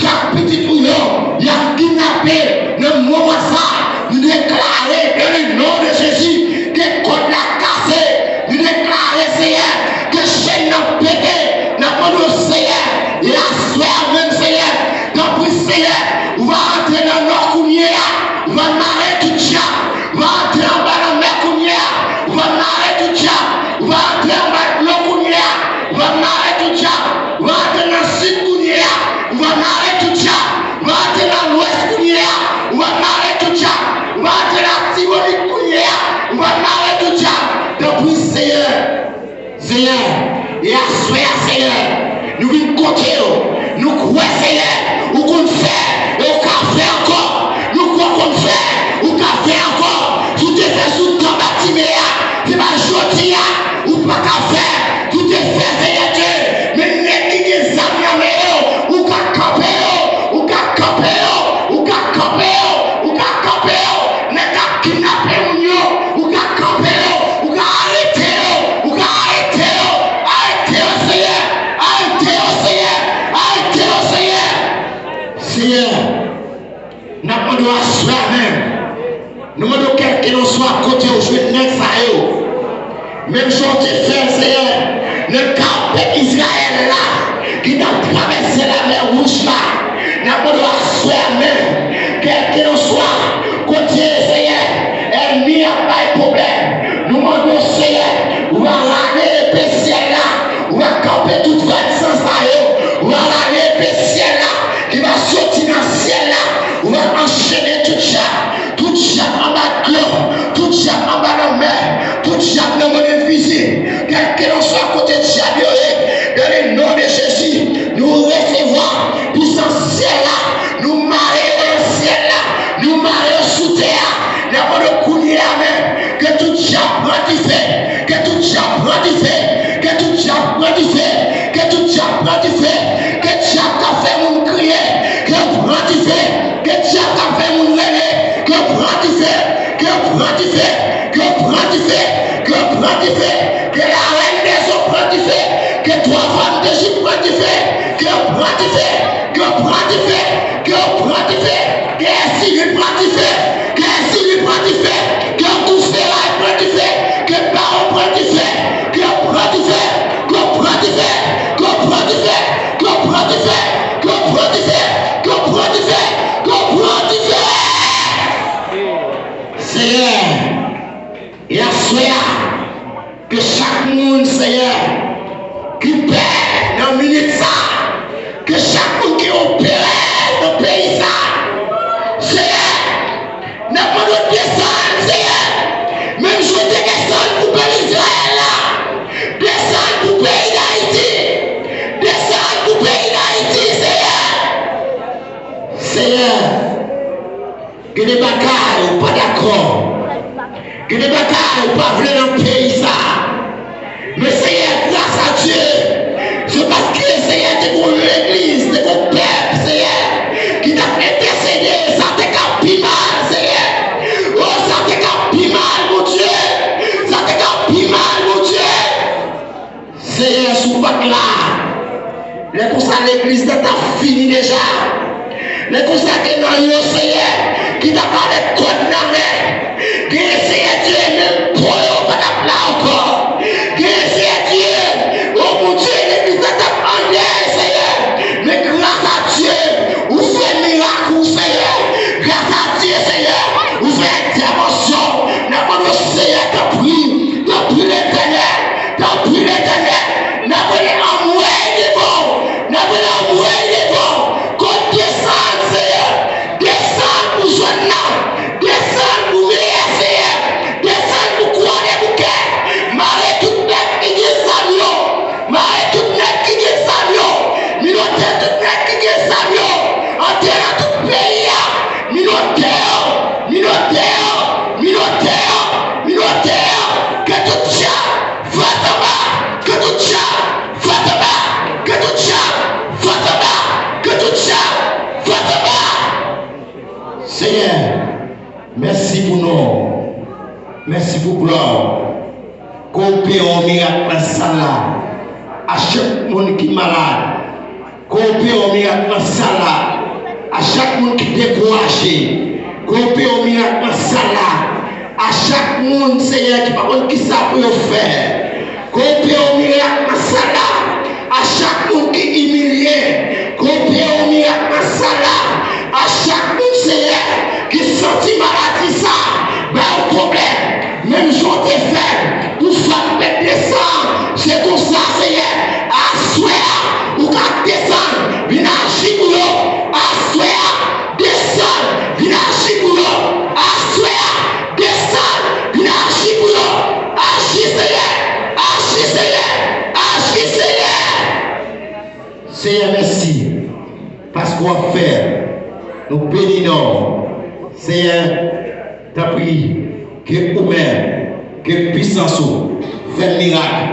Chaque petit pour nous, Nous demandons quelqu'un soit à côté au jeu de ça. Même chose que fait, Seigneur, le camp d'Israël là, qui n'a traversé la mer rouge là, n'a pas de même. Quelqu'un soit côté, Seigneur, ennemi n'a pas de problème. Nous demandons, Seigneur, on va ramener le spécial là, on va camper toute votre sens à eux, on va ramener le spécial là, qui va sortir dans le ciel là, on va enchaîner tout ça. Tout chaque en bas de cœur, tout chaque en bas de mer, tout chaque dans mon invisible, quelqu'un soit à côté de Dieu, dans le nom de Jésus, nous recevons puissance ciel là, nous marions dans le ciel là, nous marions sous terre, d'abord le couler la main, que tout chaque prend du fait, que tout chaque prend du fait, que tout chaque prend du fait, que tout chaque prend du fait, que chaque a fait mon crier, que prend du fait, que chaque a fait mon rêver, que prend du fait, que prend du fait, que prend du fait, que prend du fait, que la reine des eaux prend du fait, que trois femmes d'Égypte prend du fait, que prend du fait, que prend du fait, que prend du fait, que Syrie prend du fait, que Syrie prend du fait, que Cousferail prend du fait, que Baron prend du fait, que prend du fait, que prend du fait, que prend du fait, que prend du fait, que prend du fait, que prend du fait, que prend du fait. Seigneur, et à que chaque monde, Seigneur, qui perd dans une minute ça, que chaque monde qui opère dans le pays ça, Seigneur, n'a pas de descendre, Seigneur, même si je descends pour le pays d'Israël là, descendre pour le pays d'Haïti, descendre pour le pays d'Haïti, Seigneur. Seigneur, que des bagailles, pas d'accord. Que des batailles ou pas venir dans le pays ça. Mais Seigneur, grâce à Dieu, c'est parce que Seigneur, c'est pour l'église, c'est pour le peuple, Seigneur, qui t'a intercédé, ça t'a capi mal, Seigneur. Oh, ça t'a capi mal, mon Dieu. Ça t'a capi mal, mon Dieu. Seigneur, sous pas là. Les constats de l'église t'a fini déjà. Les constats que dans le Seigneur, qui t'a parlé de condamné. Que c'est Dieu même pour eux, pas là encore. Que c'est Dieu, oh mon Dieu, l'église t'a en Seigneur. Mais grâce à Dieu, vous faites miracle, Seigneur. Grâce à Dieu, Seigneur, vous faites intervention. N'a pas de Seigneur, t'as pris l'éternel, t'as pris l'éternel. N'a pas l'amour, il est bon. N'a pas l'amour, il est bon. Qu'on descende, Seigneur. Descende pour joindre là. Descende pour venir. Seigneur, merci pour nous. Merci pour gloire. Coopérez au miracle dans ça là. À chaque monde qui est malade. Coopérez au miracle dans ça là. À chaque monde qui est découragé. Coopérez au miracle dans ça là. À chaque monde, Seigneur, qui ne qui ça peut faire. Coopérez au miracle dans ça là. À chaque monde qui est humilié. Coopérez au miracle dans ça là. À chaque monde, Seigneur, qui sentit maladie ça. Ben, au problème. Même jour t'es fait. Pour faire mettre descendre. C'est comme ça, Seigneur. Assoir. Ou qu'à descendre. Viens agir pour nous. Assoir. Descendre. Viens agir pour nous. Assoir. Descendre. Viens agir pour nous. Agis, Seigneur. Agis, Seigneur. Agis, Seigneur. Seigneur, merci. Parce qu'on va faire. Nous bénissons. Seigneur, t'as pris que vous-même, que puissance, fait miracle.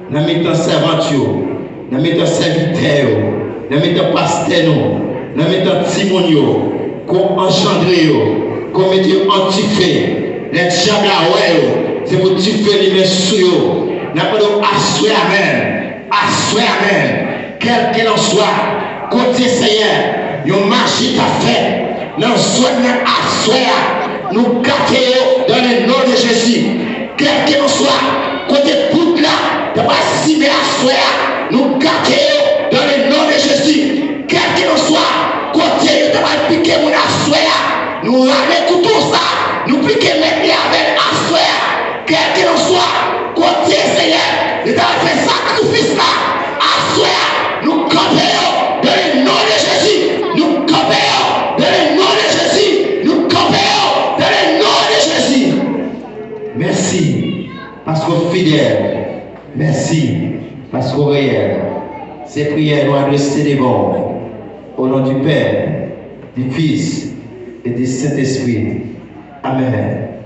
Nous mettons servants, nous mettons serviteurs, nous mettons pasteurs, nous mettons timonio, qu'on engendre, qu'on mette antifé, les diables, c'est pour tuer les messieurs. Nous avons assurer amen, assurer amen, quel qu'il en soit, côté Seigneur, une magie t'a fait, nous souhaitons assurer. nous gâtons dans le nom de Jésus. Quel que nous soit, côté bout là, de pas si bien à nous gâtons dans le nom de Jésus. Quel que nous soit, côté de pas piquer mon assoya, nous ramenons tout ça, nous piquer maintenant avec assoya. Quel que nous soit, côté Seigneur, nous avons fait sacrifice là, assoya, nous campons dans le nom de Jésus. Nous campons dans le nom de Jésus. Nous campons dans le nom de Jésus. Merci parce que fidèle. Merci parce que réel. Ces prières nous adresser des bons. Au nom du Père, du Fils et du Saint-Esprit. Amen.